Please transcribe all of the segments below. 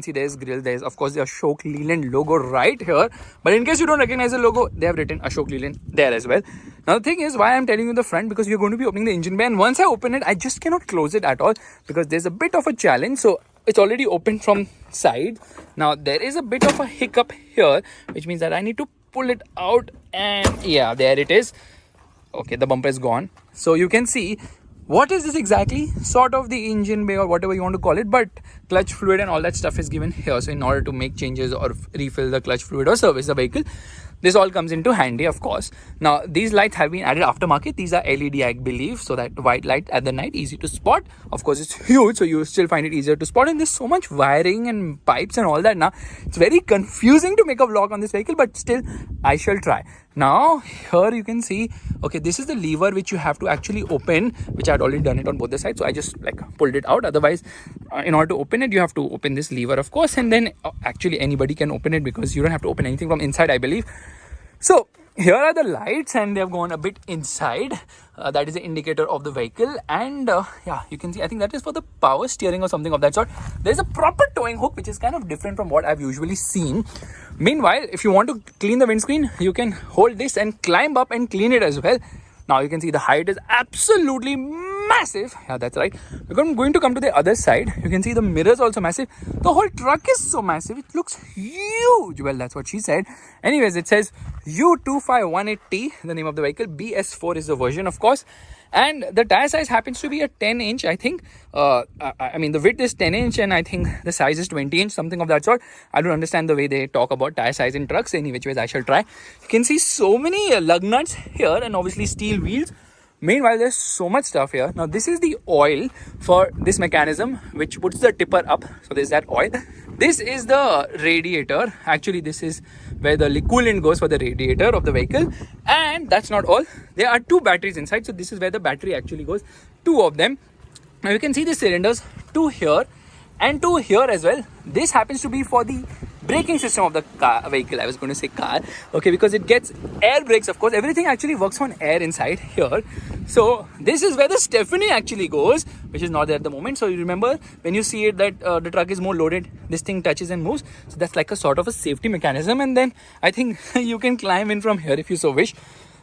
See, there's grill, there's of course the Ashok Leyland logo right here, but in case you don't recognize the logo, they have written Ashok Leyland there as well. Now the thing is, why I'm telling you the front, because we're going to be opening the engine bay, and once I open it, I just cannot close it at all because there's a bit of a challenge. So it's already open from side. Now there is a bit of a hiccup here, which means that I need to pull it out, and yeah, there it is. Okay, the bumper is gone. So you can see, what is this exactly? Sort of the engine bay or whatever you want to call it, but clutch fluid and all that stuff is given here. So in order to make changes or refill the clutch fluid or service the vehicle, this all comes into handy, of course. Now these lights have been added aftermarket. These are LED, I believe, so that white light at the night, easy to spot. Of course, it's huge, so you still find it easier to spot, and there's so much wiring and pipes and all that. Now it's very confusing to make a vlog on this vehicle, but still I shall try. Now here you can see, okay, this is the lever which you have to actually open, which I had already done it on both the sides, so I just like pulled it out. Otherwise, in order to open it, you have to open this lever, of course, and then actually anybody can open it because you don't have to open anything from inside, I believe. So here are the lights, and they have gone a bit inside. That is the indicator of the vehicle, and yeah, you can see, I think that is for the power steering or something of that sort. There's a proper towing hook, which is kind of different from what I've usually seen. Meanwhile, if you want to clean the windscreen, you can hold this and climb up and clean it as well. Now you can see the height is absolutely massive. Yeah, that's right. I'm going to come to the other side. You can see the mirrors also massive. The whole truck is so massive. It looks huge. Well, that's what she said. Anyways, it says U25180, the name of the vehicle. BS4 is the version, of course. And the tire size happens to be a 10 inch, I think. I mean, the width is 10 inch and I think the size is 20 inch, something of that sort. I don't understand the way they talk about tire size in trucks. Any which ways, I shall try. You can see so many lug nuts here and obviously steel wheels. Meanwhile, there's so much stuff here. Now, this is the oil for this mechanism, which puts the tipper up. So there's that oil. This is the radiator. Actually, this is where the coolant goes for the radiator of the vehicle. And that's not all. There are two batteries inside. So this is where the battery actually goes. Two of them. Now you can see the cylinders, two here and two here as well. This happens to be for the braking system of the vehicle. I was going to say car, okay, because it gets air brakes, of course. Everything actually works on air inside here. So this is where the Stephanie actually goes, which is not there at the moment. So you remember when you see it that the truck is more loaded, this thing touches and moves. So that's like a sort of a safety mechanism, and then I think you can climb in from here if you so wish.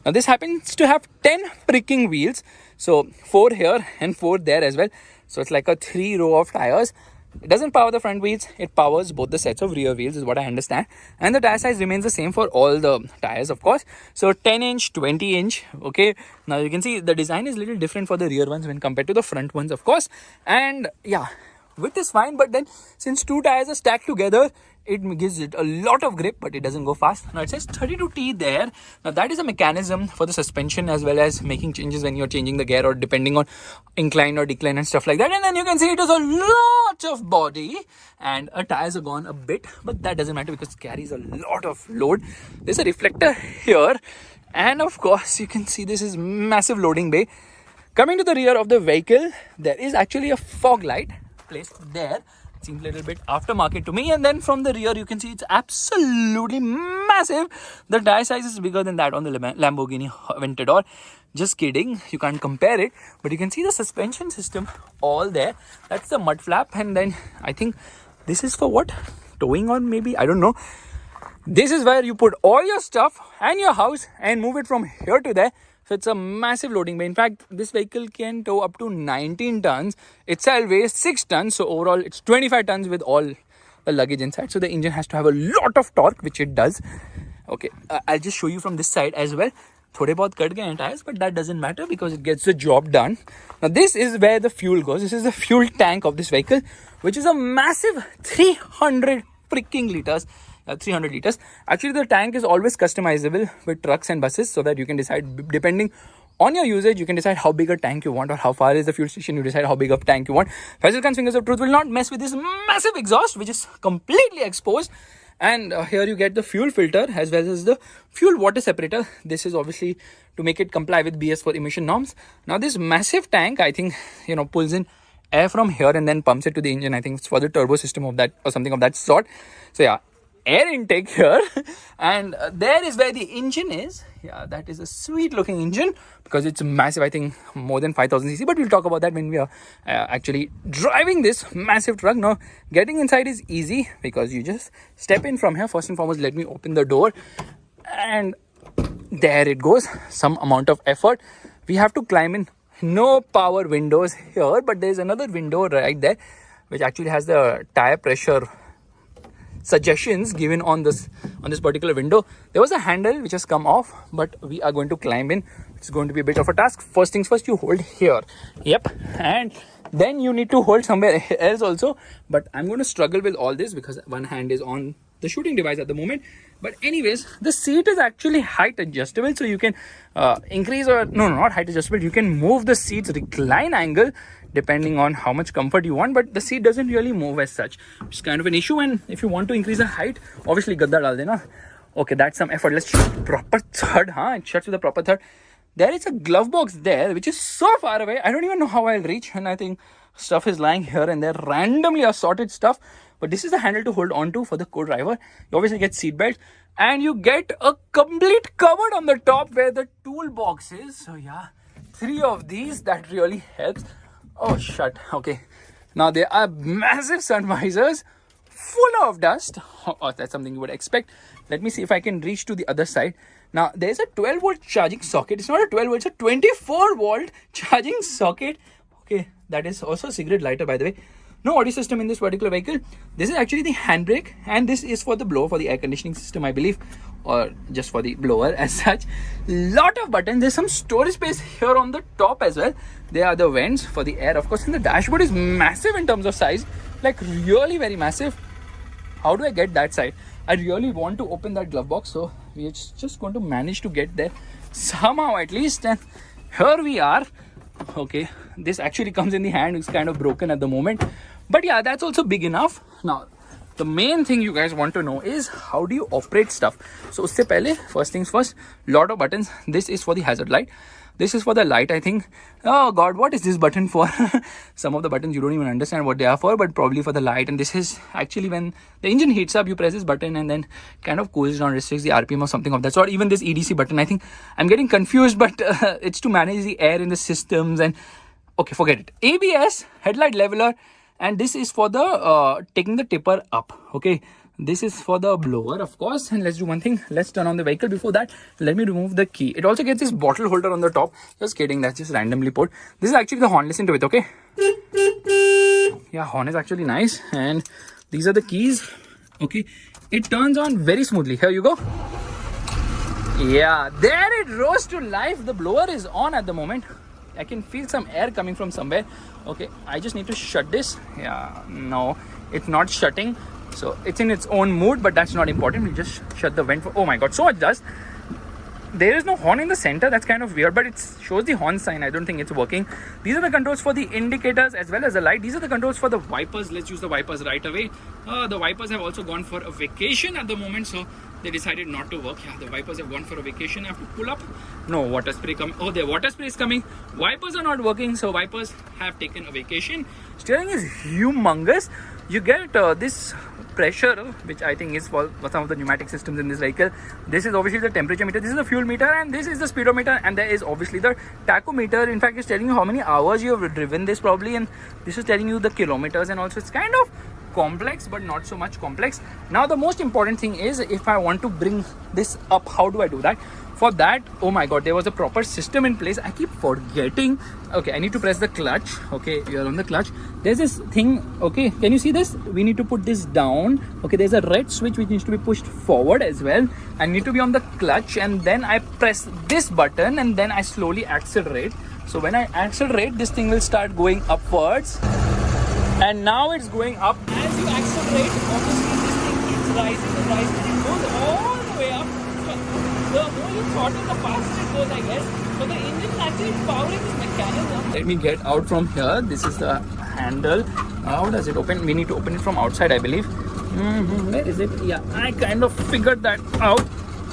Now this happens to have 10 pricking wheels, so 4 here and 4 there as well. So it's like a 3 row of tires. It doesn't power the front wheels, it powers both the sets of rear wheels is what I understand. And the tire size remains the same for all the tires, of course. So 10 inch, 20 inch, okay. Now you can see the design is a little different for the rear ones when compared to the front ones, of course. And yeah, width is fine, but then since 2 tires are stacked together, it gives it a lot of grip, but it doesn't go fast. Now it says 32T there. Now that is a mechanism for the suspension as well as making changes when you're changing the gear or depending on incline or decline and stuff like that. And then you can see it is a lot of body and tires are gone a bit, but that doesn't matter because it carries a lot of load. There's a reflector here, and of course you can see this is massive loading bay. Coming to the rear of the vehicle, there is actually a fog light placed there. Seems a little bit aftermarket to me. And then from the rear you can see it's absolutely massive. The tire size is bigger than that on the Lamborghini Aventador. Just kidding, you can't compare it, but you can see the suspension system all there. That's the mud flap, and then I think this is for what, towing, or maybe I don't know. This is where you put all your stuff and your house and move it from here to there. So it's a massive loading bay. In fact, this vehicle can tow up to 19 tons. Itself weighs 6 tons. So overall, it's 25 tons with all the luggage inside. So the engine has to have a lot of torque, which it does. Okay, I'll just show you from this side as well. Thode bahut cut gaye hain tires, but that doesn't matter because it gets the job done. Now this is where the fuel goes. This is the fuel tank of this vehicle, which is a massive 300 freaking liters. 300 liters. Actually, the tank is always customizable with trucks and buses so that you can decide, depending on your usage, you can decide how big a tank you want or how far is the fuel station. You decide how big of tank you want. Faisal Khan's Fingers of Truth will not mess with this massive exhaust, which is completely exposed. And here you get the fuel filter as well as the fuel water separator. This is obviously to make it comply with BS4 emission norms. Now, this massive tank, I think, pulls in air from here and then pumps it to the engine. I think it's for the turbo system of that or something of that sort. So yeah. air intake here. And there is where the engine is. Yeah, that is a sweet looking engine because it's massive. I think more than 5000 cc, but we'll talk about that when we are actually driving this massive truck. Now getting inside is easy because you just step in from here. First and foremost, let me open the door, and there it goes. Some amount of effort. We have to climb in. No power windows here, but there's another window right there which actually has the tire pressure suggestions given on this particular window. There was a handle which has come off, but we are going to climb in. It's going to be a bit of a task. First things first, you hold here. Yep. And then you need to hold somewhere else also, but I'm going to struggle with all this because one hand is on the shooting device at the moment. But anyways, the seat is actually height adjustable, so you can increase or no, not height adjustable. You can move the seat's recline angle depending on how much comfort you want, but the seat doesn't really move as such. It's kind of an issue. And if you want to increase the height, obviously gadda dal dena. Okay, that's some effort. Let's shoot proper third. It shuts with a proper third. There is a glove box there which is so far away. I don't even know how I'll reach, and I think stuff is lying here and there, randomly assorted stuff. But this is the handle to hold on to for the co-driver. You obviously get seat belts, and you get a complete cupboard on the top where the toolbox is. So yeah, 3 of these, that really helps. Oh shut. Okay, now there are massive sun visors full of dust. Oh, that's something you would expect. Let me see if I can reach to the other side. Now there's a 12 volt charging socket. It's not a 12 volt, it's a 24 volt charging socket. Okay, that is also a cigarette lighter, by the way. No audio system in this particular vehicle. This is actually the handbrake, and this is for the blower, for the air conditioning system, I believe, or just for the blower as such. Lot of buttons. There's some storage space here on the top as well. There are the vents for the air, of course, and the dashboard is massive in terms of size, like really very massive. How do I get that side? I really want to open that glove box, so we're just going to manage to get there somehow at least. And here we are. Okay, this actually comes in the hand. It's kind of broken at the moment, but yeah, that's also big enough. Now the main thing you guys want to know is how do you operate stuff. So usse pehle, first things first, lot of buttons. This is for the hazard light. This is for the light, I think. Oh god, what is this button for? Some of the buttons you don't even understand what they are for, but probably for the light. And this is actually when the engine heats up, you press this button and then kind of cools down, restricts the RPM or something of that sort. Even this EDC button, I think I'm getting confused, but it's to manage the air in the systems. And okay, forget it. ABS, headlight leveler, and this is for the taking the tipper up. Okay, this is for the blower, of course. And let's do one thing. Let's turn on the vehicle. Before that, let me remove the key. It also gets this bottle holder on the top. Just kidding, that's just randomly put. This is actually the horn. Listen to it, okay? Yeah, horn is actually nice. And these are the keys. Okay, it turns on very smoothly. Here you go. Yeah, there it rose to life. The blower is on at the moment. I can feel some air coming from somewhere. Okay, I just need to shut this. Yeah, no, it's not shutting. So it's in its own mood, but that's not important. We just shut the vent for, oh my god, so much dust. There is no horn in the center. That's kind of weird, but it shows the horn sign. I don't think it's working. These are the controls for the indicators as well as the light. These are the controls for the wipers. Let's use the wipers right away. The wipers have also gone for a vacation at the moment, so they decided not to work. Yeah, the wipers have gone for a vacation. I have to pull up. No water spray coming. Oh, the water spray is coming. Wipers are not working, so wipers have taken a vacation. Steering is humongous. You get this pressure, which I think is for some of the pneumatic systems in this vehicle. This is obviously the temperature meter, this is the fuel meter, and this is the speedometer, and there is obviously the tachometer. In fact, it's telling you how many hours you have driven this probably, and this is telling you the kilometers, and also it's kind of complex but not so much complex. Now the most important thing is, if I want to bring this up, how do I do that? For that, oh my god, there was a proper system in place. I keep forgetting. Okay, I need to press the clutch. Okay, you are on the clutch. There's this thing. Okay, can you see this? We need to put this down. Okay, there's a red switch which needs to be pushed forward as well. I need to be on the clutch, and then I press this button, and then I slowly accelerate. So when I accelerate, this thing will start going upwards, and now it's going up. As you accelerate, obviously this thing keeps rising and rising. It goes all the way up. The more you throttle, the faster it goes, I guess. So the engine is actually powering this mechanism. Let me get out from here. This is the handle. How does it open? We need to open it from outside, I believe. Where is it? Yeah, I kind of figured that out.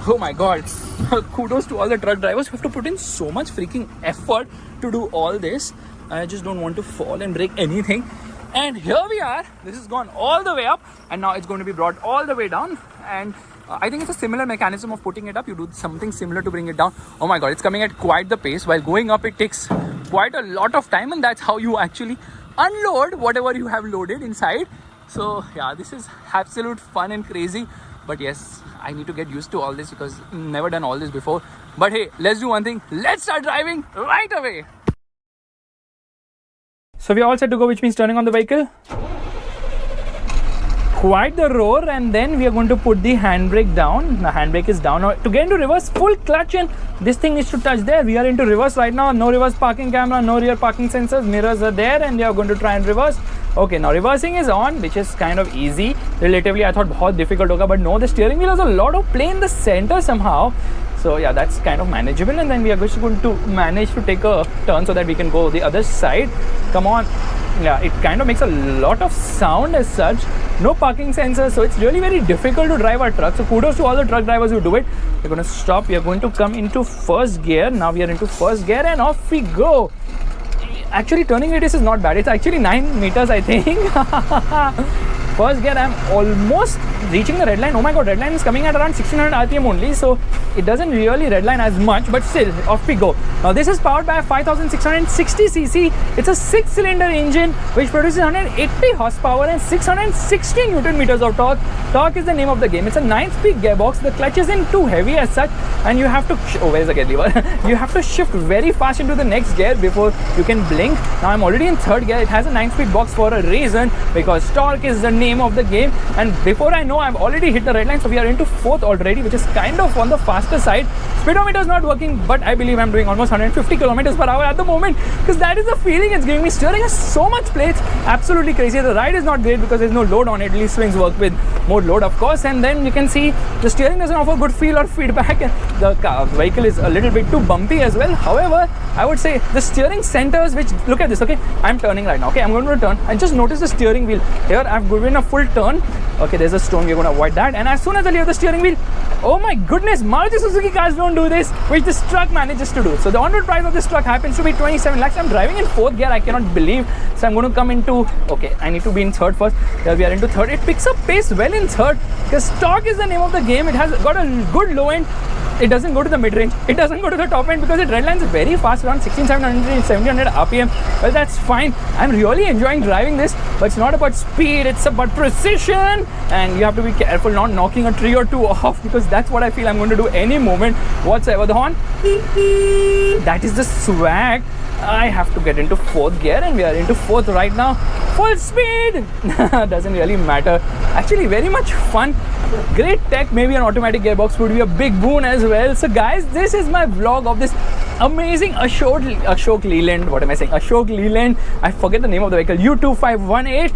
Oh my god. Kudos to all the truck drivers who have to put in so much freaking effort to do all this. I just don't want to fall and break anything. And here we are. This has gone all the way up, and now it's going to be brought all the way down. And I think it's a similar mechanism of putting it up. You do something similar to bring it down. Oh my god, it's coming at quite the pace. While going up, it takes quite a lot of time, and that's how you actually unload whatever you have loaded inside. So yeah, this is absolute fun and crazy. But yes, I need to get used to all this because I've never done all this before. But hey, let's do one thing. Let's start driving right away. So we're all set to go, which means turning on the vehicle. Quite the roar, and then we are going to put the handbrake down. The handbrake is down. Now, to get into reverse, full clutch, and this thing needs to touch there. We are into reverse right now. No reverse parking camera, no rear parking sensors. Mirrors are there, and they are going to try and reverse. Okay, now reversing is on, which is kind of easy. Relatively, I thought बहुत difficult होगा, but no, the steering wheel has a lot of play in the center somehow. So yeah, that's kind of manageable, and then we are just going to manage to take a turn so that we can go the other side. Come on. Yeah, it kind of makes a lot of sound as such. No parking sensors, so it's really very difficult to drive our truck. So kudos to all the truck drivers who do it. We're going to stop. We are going to come into first gear. Now we are into first gear, and off we go. Actually, turning radius is not bad. It's actually 9 meters, I think. First gear, I'm almost reaching the red line. Oh my god, red line is coming at around 1600 RPM only, so it doesn't really red line as much, but still, off we go. Now this is powered by a 5660cc. It's a 6-cylinder engine which produces 180 horsepower and 660 Newton meters of torque. Torque is the name of the game. It's a 9-speed gearbox. The clutch isn't too heavy as such, and you have to where's the gear lever? You have to shift very fast into the next gear before you can blink. Now I'm already in third gear. It has a 9-speed box for a reason, because torque is the name of the game, and before I know, I've already hit the red line. So we are into fourth already, which is kind of on the faster side. Speedometer is not working, but I believe I'm doing almost 150 kilometers per hour at the moment, because that is the feeling it's giving me. Steering has so much play, it's absolutely crazy. The ride is not great because there's no load on it. Leaf swings work with more load, of course, and then you can see the steering doesn't offer good feel or feedback, and the vehicle is a little bit too bumpy as well. However, I would say the steering centers, which, look at this, okay, I'm turning right now, okay, I'm going to turn, and just notice the steering wheel. Here I've given a full turn. Okay, there's a stone, we're going to avoid that, and as soon as I leave the steering wheel, oh my goodness, Maruti Suzuki cars don't do this, which this truck manages to do. So the on-road price of this truck happens to be 27 lakhs. I'm driving in fourth gear, I cannot believe. So I'm going to come into, okay, I need to be in third first. Here we are into third. It picks up pace well in third, because torque is the name of the game. It has got a good low end. It doesn't go to the mid-range, it doesn't go to the top end, because it redlines very fast, around 1600 1700 RPM. Well, that's fine. I'm really enjoying driving this, but it's not about speed, it's about precision, and you have to be careful not knocking a tree or two off, because that's what I feel I'm going to do any moment whatsoever. The horn, that is the swag. I have to get into fourth gear, and we are into fourth right now. Full speed. Doesn't really matter. Actually, very much fun. Great tech. Maybe an automatic gearbox would be a big boon as well. So guys, this is my vlog of this amazing Ashok Leyland. What am I saying? Ashok Leyland. I forget the name of the vehicle. U2518.